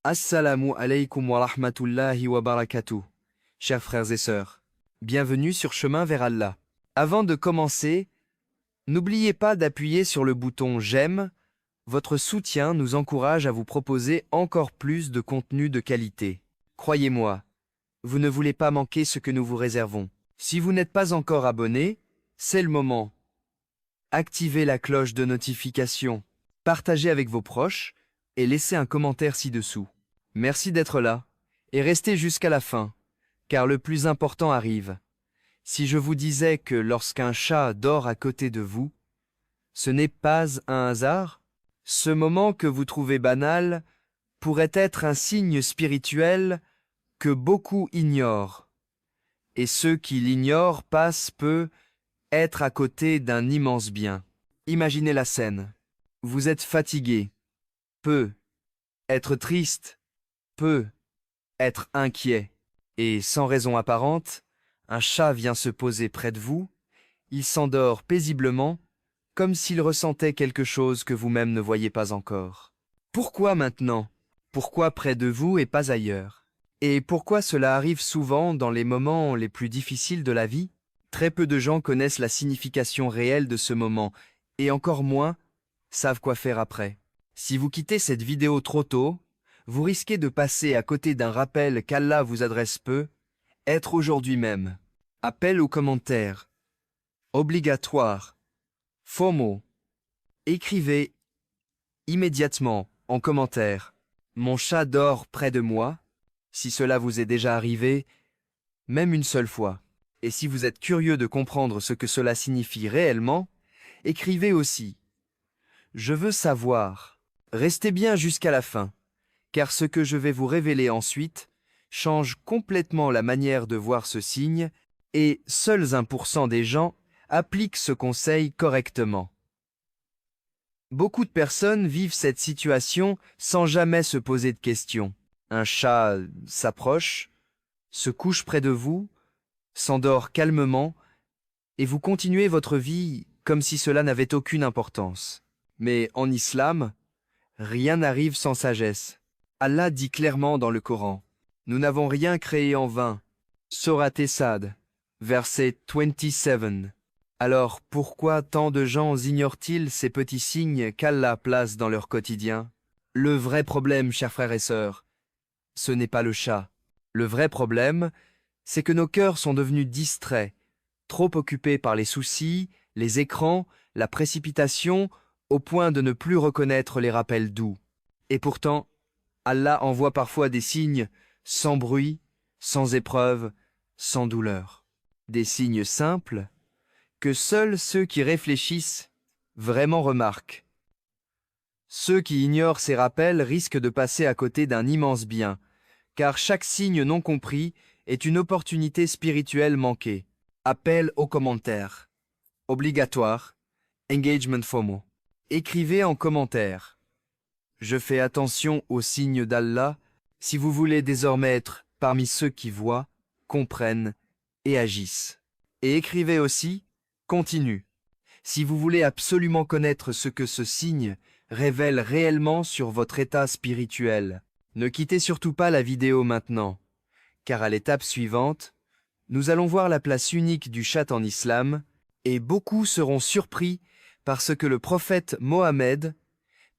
Assalamu alaikum wa rahmatullahi wa barakatuh. Chers frères et sœurs, bienvenue sur Chemin vers Allah. Avant de commencer, n'oubliez pas d'appuyer sur le bouton j'aime. Votre soutien nous encourage à vous proposer encore plus de contenu de qualité. Croyez-moi, vous ne voulez pas manquer ce que nous vous réservons. Si vous n'êtes pas encore abonné, c'est le moment. Activez la cloche de notification, partagez avec vos proches et laissez un commentaire ci-dessous. Merci d'être là et restez jusqu'à la fin, car le plus important arrive. Si je vous disais que lorsqu'un chat dort à côté de vous, ce n'est pas un hasard? Ce moment que vous trouvez banal pourrait être un signe spirituel que beaucoup ignorent. Et ceux qui l'ignorent passent peu être à côté d'un immense bien. Imaginez la scène. Vous êtes fatigué, peu. Être triste, peu. Être inquiet. Et sans raison apparente, un chat vient se poser près de vous. Il s'endort paisiblement, comme s'il ressentait quelque chose que vous-même ne voyez pas encore. Pourquoi maintenant? Pourquoi près de vous et pas ailleurs? Et pourquoi cela arrive souvent dans les moments les plus difficiles de la vie? Très peu de gens connaissent la signification réelle de ce moment, et encore moins savent quoi faire après. Si vous quittez cette vidéo trop tôt, vous risquez de passer à côté d'un rappel qu'Allah vous adresse peu, être aujourd'hui même. Appel aux commentaires. Obligatoire. FOMO. Écrivez immédiatement en commentaire. Mon chat dort près de moi, si cela vous est déjà arrivé, même une seule fois. Et si vous êtes curieux de comprendre ce que cela signifie réellement, écrivez aussi. Je veux savoir. Restez bien jusqu'à la fin, car ce que je vais vous révéler ensuite change complètement la manière de voir ce signe, et seuls 1% des gens appliquent ce conseil correctement. Beaucoup de personnes vivent cette situation sans jamais se poser de questions. Un chat s'approche, se couche près de vous, s'endort calmement, et vous continuez votre vie comme si cela n'avait aucune importance. Mais en islam, rien n'arrive sans sagesse. Allah dit clairement dans le Coran, « Nous n'avons rien créé en vain. » Sourate Sad, verset 27. Alors pourquoi tant de gens ignorent-ils ces petits signes qu'Allah place dans leur quotidien? Le vrai problème, chers frères et sœurs, ce n'est pas le chat. Le vrai problème, c'est que nos cœurs sont devenus distraits, trop occupés par les soucis, les écrans, la précipitation, au point de ne plus reconnaître les rappels doux. Et pourtant, Allah envoie parfois des signes sans bruit, sans épreuve, sans douleur. Des signes simples que seuls ceux qui réfléchissent vraiment remarquent. Ceux qui ignorent ces rappels risquent de passer à côté d'un immense bien, car chaque signe non compris est une opportunité spirituelle manquée. Appel aux commentaires. Obligatoire. Engagement FOMO. Écrivez en commentaire. Je fais attention aux signes d'Allah si vous voulez désormais être parmi ceux qui voient, comprennent et agissent. Et écrivez aussi continue si vous voulez absolument connaître ce que ce signe révèle réellement sur votre état spirituel. Ne quittez surtout pas la vidéo maintenant, car à l'étape suivante, nous allons voir la place unique du chat en islam, et beaucoup seront surpris par ce que le prophète Mohammed,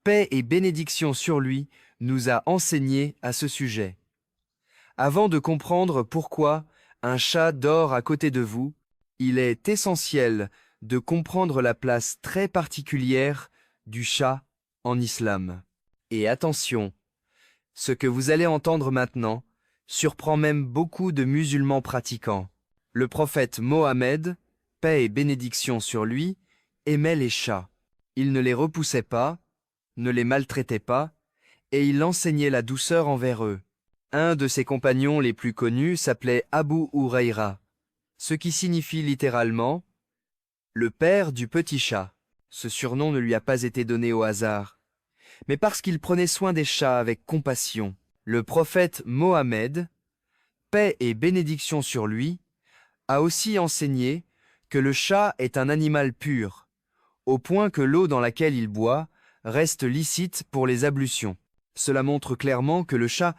paix et bénédiction sur lui, nous a enseigné à ce sujet. Avant de comprendre pourquoi un chat dort à côté de vous, il est essentiel de comprendre la place très particulière du chat en islam. Et attention, ce que vous allez entendre maintenant surprend même beaucoup de musulmans pratiquants. Le prophète Mohammed, paix et bénédiction sur lui, aimait les chats. Il ne les repoussait pas, ne les maltraitait pas, et il enseignait la douceur envers eux. Un de ses compagnons les plus connus s'appelait Abu Huraïra, ce qui signifie littéralement « le père du petit chat ». Ce surnom ne lui a pas été donné au hasard, mais parce qu'il prenait soin des chats avec compassion. Le prophète Mohammed, paix et bénédiction sur lui, a aussi enseigné que le chat est un animal pur, au point que l'eau dans laquelle il boit reste licite pour les ablutions. Cela montre clairement que le chat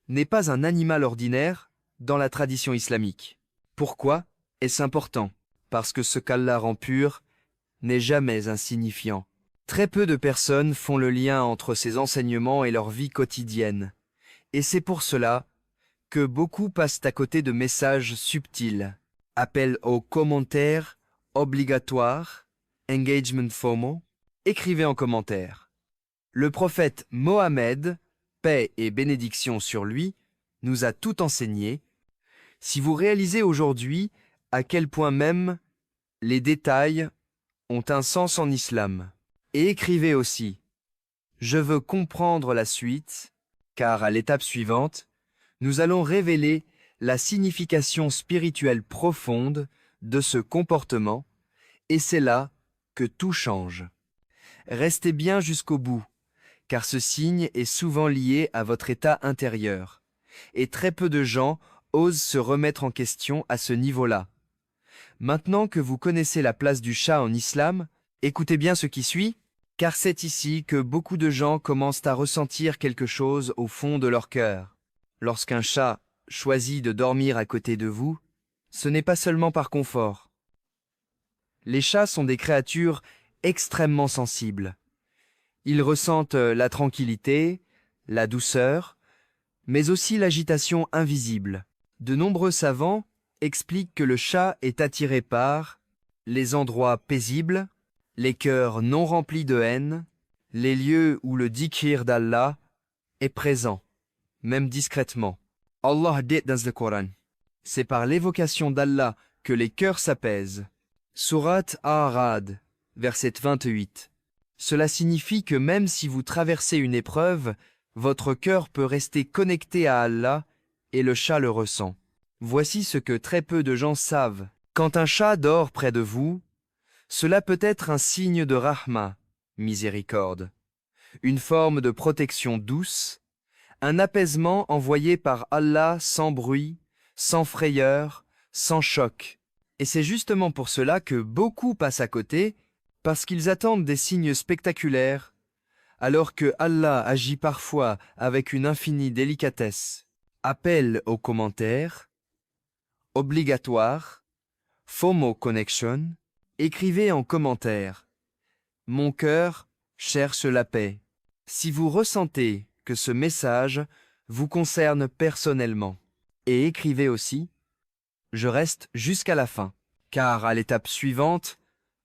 n'est pas un animal ordinaire dans la tradition islamique. Pourquoi est-ce important? Parce que ce qu'Allah rend pur n'est jamais insignifiant. Très peu de personnes font le lien entre ces enseignements et leur vie quotidienne. Et c'est pour cela que beaucoup passent à côté de messages subtils. Appel aux commentaires obligatoires, engagement FOMO, écrivez en commentaire. Le prophète Mohammed, paix et bénédiction sur lui, nous a tout enseigné. Si vous réalisez aujourd'hui à quel point même les détails ont un sens en islam, et écrivez aussi « Je veux comprendre la suite », car à l'étape suivante, nous allons révéler la signification spirituelle profonde de ce comportement, et c'est là que tout change. Restez bien jusqu'au bout, car ce signe est souvent lié à votre état intérieur, et très peu de gens osent se remettre en question à ce niveau-là. Maintenant que vous connaissez la place du chat en islam, écoutez bien ce qui suit, car c'est ici que beaucoup de gens commencent à ressentir quelque chose au fond de leur cœur. Lorsqu'un chat choisit de dormir à côté de vous, ce n'est pas seulement par confort. Les chats sont des créatures extrêmement sensibles. Ils ressentent la tranquillité, la douceur, mais aussi l'agitation invisible. De nombreux savants expliquent que le chat est attiré par les endroits paisibles, les cœurs non remplis de haine, les lieux où le dhikr d'Allah est présent, même discrètement. Allah dit dans le Coran, c'est par l'évocation d'Allah que les cœurs s'apaisent. Sourate A'rad, verset 28. Cela signifie que même si vous traversez une épreuve, votre cœur peut rester connecté à Allah et le chat le ressent. Voici ce que très peu de gens savent. Quand un chat dort près de vous, cela peut être un signe de rahma, miséricorde, une forme de protection douce, un apaisement envoyé par Allah sans bruit, sans frayeur, sans choc. Et c'est justement pour cela que beaucoup passent à côté, parce qu'ils attendent des signes spectaculaires, alors que Allah agit parfois avec une infinie délicatesse. Appel aux commentaires, obligatoire, FOMO Connection, écrivez en commentaire. Mon cœur cherche la paix. Si vous ressentez que ce message vous concerne personnellement, et écrivez aussi, je reste jusqu'à la fin, car à l'étape suivante,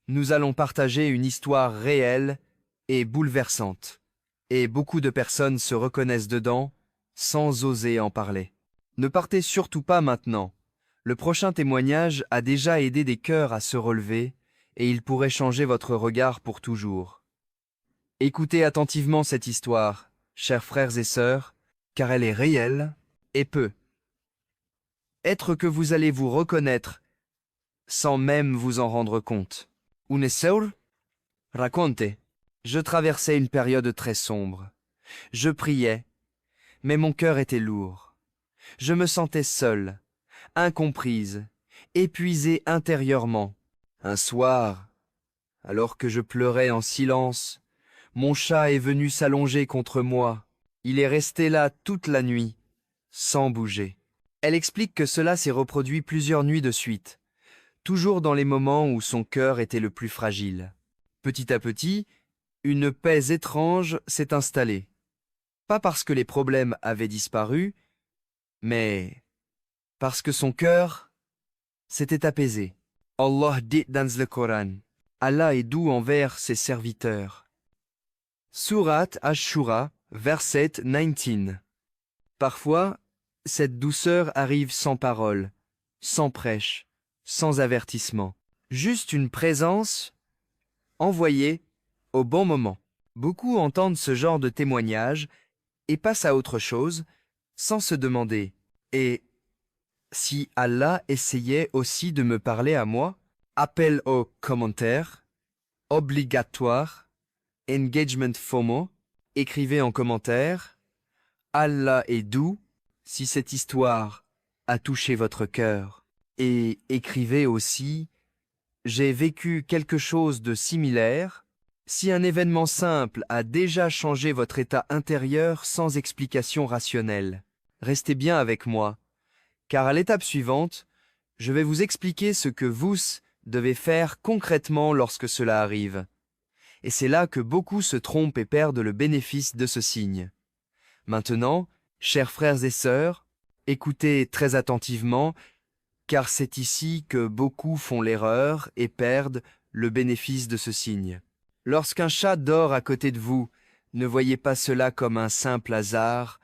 nous allons partager une histoire réelle et bouleversante, et beaucoup de personnes se reconnaissent dedans sans oser en parler. Ne partez surtout pas maintenant. Le prochain témoignage a déjà aidé des cœurs à se relever et il pourrait changer votre regard pour toujours. Écoutez attentivement cette histoire, chers frères et sœurs, car elle est réelle et peut être que vous allez vous reconnaître sans même vous en rendre compte. Uneseur, raconte. Je traversais une période très sombre. Je priais, mais mon cœur était lourd. Je me sentais seule, incomprise, épuisée intérieurement. Un soir, alors que je pleurais en silence, mon chat est venu s'allonger contre moi. Il est resté là toute la nuit, sans bouger. Elle explique que cela s'est reproduit plusieurs nuits de suite, toujours dans les moments où son cœur était le plus fragile. Petit à petit, une paix étrange s'est installée. Pas parce que les problèmes avaient disparu, mais parce que son cœur s'était apaisé. Allah dit dans le Coran, Allah est doux envers ses serviteurs. Surat Ash-Shura, verset 19. Parfois, cette douceur arrive sans parole, sans prêche, sans avertissement. Juste une présence envoyée au bon moment. Beaucoup entendent ce genre de témoignage et passent à autre chose sans se demander « Et si Allah essayait aussi de me parler à moi ?» Appel aux commentaires, obligatoire, engagement FOMO, écrivez en commentaire « Allah est doux » si cette histoire a touché votre cœur. Et écrivez aussi « J'ai vécu quelque chose de similaire » Si un événement simple a déjà changé votre état intérieur sans explication rationnelle, restez bien avec moi, car à l'étape suivante, je vais vous expliquer ce que vous devez faire concrètement lorsque cela arrive. Et c'est là que beaucoup se trompent et perdent le bénéfice de ce signe. Maintenant, chers frères et sœurs, écoutez très attentivement, car c'est ici que beaucoup font l'erreur et perdent le bénéfice de ce signe. Lorsqu'un chat dort à côté de vous, ne voyez pas cela comme un simple hasard,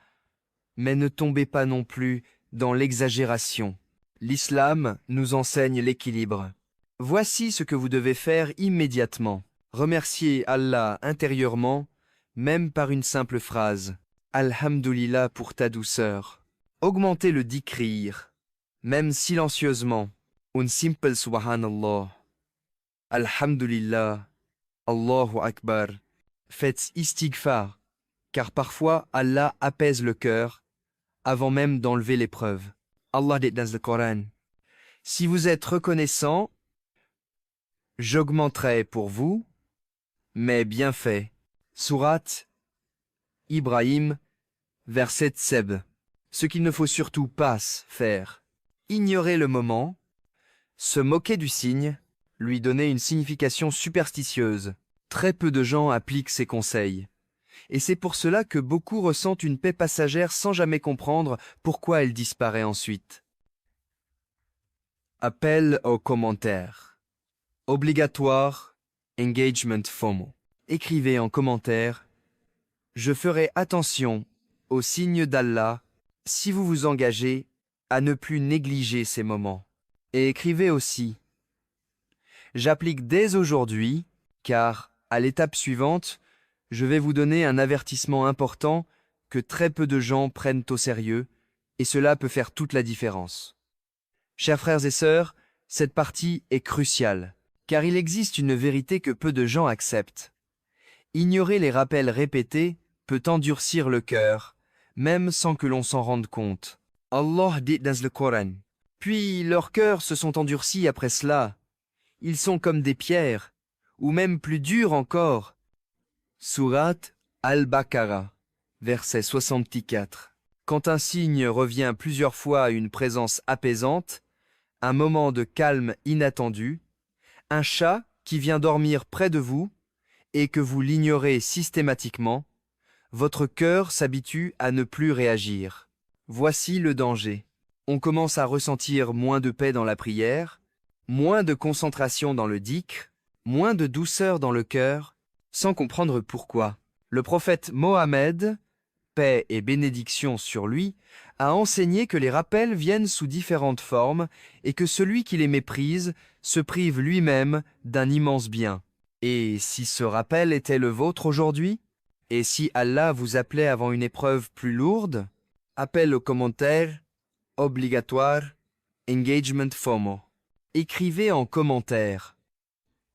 mais ne tombez pas non plus dans l'exagération. L'islam nous enseigne l'équilibre. Voici ce que vous devez faire immédiatement. Remerciez Allah intérieurement, même par une simple phrase. Alhamdulillah pour ta douceur. Augmentez le dhikr, même silencieusement. Un simple subhanallah. Alhamdulillah. Allahu Akbar. Faites istighfar, car parfois Allah apaise le cœur avant même d'enlever l'épreuve. Allah dit dans le Coran. Si vous êtes reconnaissant, j'augmenterai pour vous mes bienfaits. Sourate Ibrahim, verset 7. Ce qu'il ne faut surtout pas faire. Ignorer le moment, se moquer du signe, lui donner une signification superstitieuse. Très peu de gens appliquent ces conseils. Et c'est pour cela que beaucoup ressentent une paix passagère sans jamais comprendre pourquoi elle disparaît ensuite. Appel aux commentaires. Obligatoire, engagement FOMO. Écrivez en commentaire « Je ferai attention aux signes d'Allah si vous vous engagez à ne plus négliger ces moments. » Et écrivez aussi « J'applique dès aujourd'hui, car à l'étape suivante, je vais vous donner un avertissement important que très peu de gens prennent au sérieux, et cela peut faire toute la différence. » Chers frères et sœurs, cette partie est cruciale, car il existe une vérité que peu de gens acceptent. Ignorer les rappels répétés peut endurcir le cœur, même sans que l'on s'en rende compte. Allah dit dans le Coran. Puis leurs cœurs se sont endurcis après cela. Ils sont comme des pierres, ou même plus durs encore. Sourate Al-Baqarah, verset 64. Quand un signe revient plusieurs fois à une présence apaisante, un moment de calme inattendu, un chat qui vient dormir près de vous et que vous l'ignorez systématiquement, votre cœur s'habitue à ne plus réagir. Voici le danger. On commence à ressentir moins de paix dans la prière, moins de concentration dans le dhikr, moins de douceur dans le cœur, sans comprendre pourquoi. Le prophète Mohammed, paix et bénédiction sur lui, a enseigné que les rappels viennent sous différentes formes et que celui qui les méprise se prive lui-même d'un immense bien. Et si ce rappel était le vôtre aujourd'hui? Et si Allah vous appelait avant une épreuve plus lourde? Appel aux commentaires, obligatoire, engagement FOMO. Écrivez en commentaire.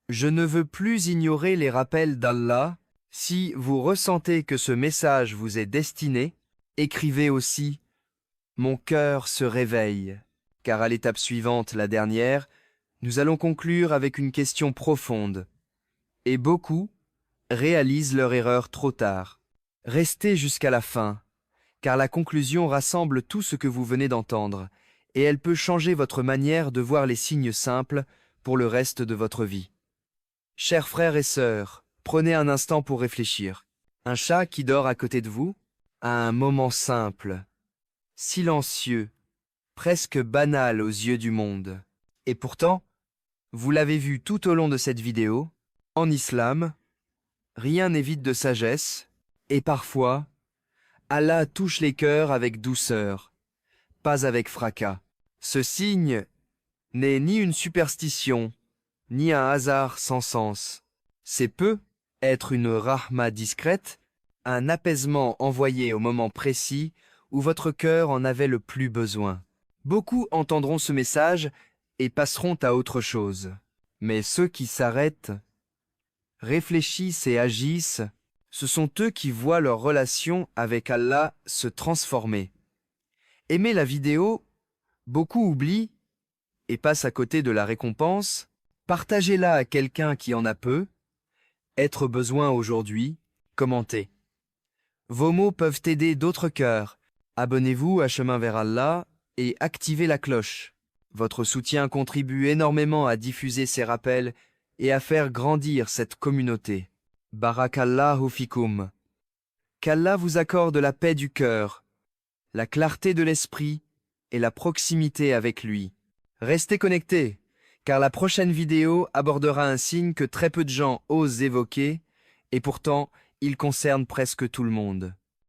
Je ne veux plus ignorer les rappels d'Allah. Si vous ressentez que ce message vous est destiné, écrivez aussi « Mon cœur se réveille », car à l'étape suivante, la dernière, nous allons conclure avec une question profonde. Et beaucoup réalisent leur erreur trop tard. Restez jusqu'à la fin, car la conclusion rassemble tout ce que vous venez d'entendre, et elle peut changer votre manière de voir les signes simples pour le reste de votre vie. Chers frères et sœurs, prenez un instant pour réfléchir. Un chat qui dort à côté de vous a un moment simple, silencieux, presque banal aux yeux du monde. Et pourtant, vous l'avez vu tout au long de cette vidéo, en islam, rien n'est vide de sagesse, et parfois, Allah touche les cœurs avec douceur, pas avec fracas. Ce signe n'est ni une superstition, ni un hasard sans sens. C'est peu être une rahma discrète, un apaisement envoyé au moment précis où votre cœur en avait le plus besoin. Beaucoup entendront ce message et passeront à autre chose. Mais ceux qui s'arrêtent, réfléchissent et agissent, ce sont eux qui voient leur relation avec Allah se transformer. Aimez la vidéo, beaucoup oublient et passent à côté de la récompense. Partagez-la à quelqu'un qui en a peu. Être besoin aujourd'hui, commentez. Vos mots peuvent aider d'autres cœurs. Abonnez-vous à Chemin vers Allah et activez la cloche. Votre soutien contribue énormément à diffuser ces rappels et à faire grandir cette communauté. Barakallahu fikum. Qu'Allah vous accorde la paix du cœur, la clarté de l'esprit et la proximité avec lui. Restez connectés, car la prochaine vidéo abordera un signe que très peu de gens osent évoquer, et pourtant il concerne presque tout le monde.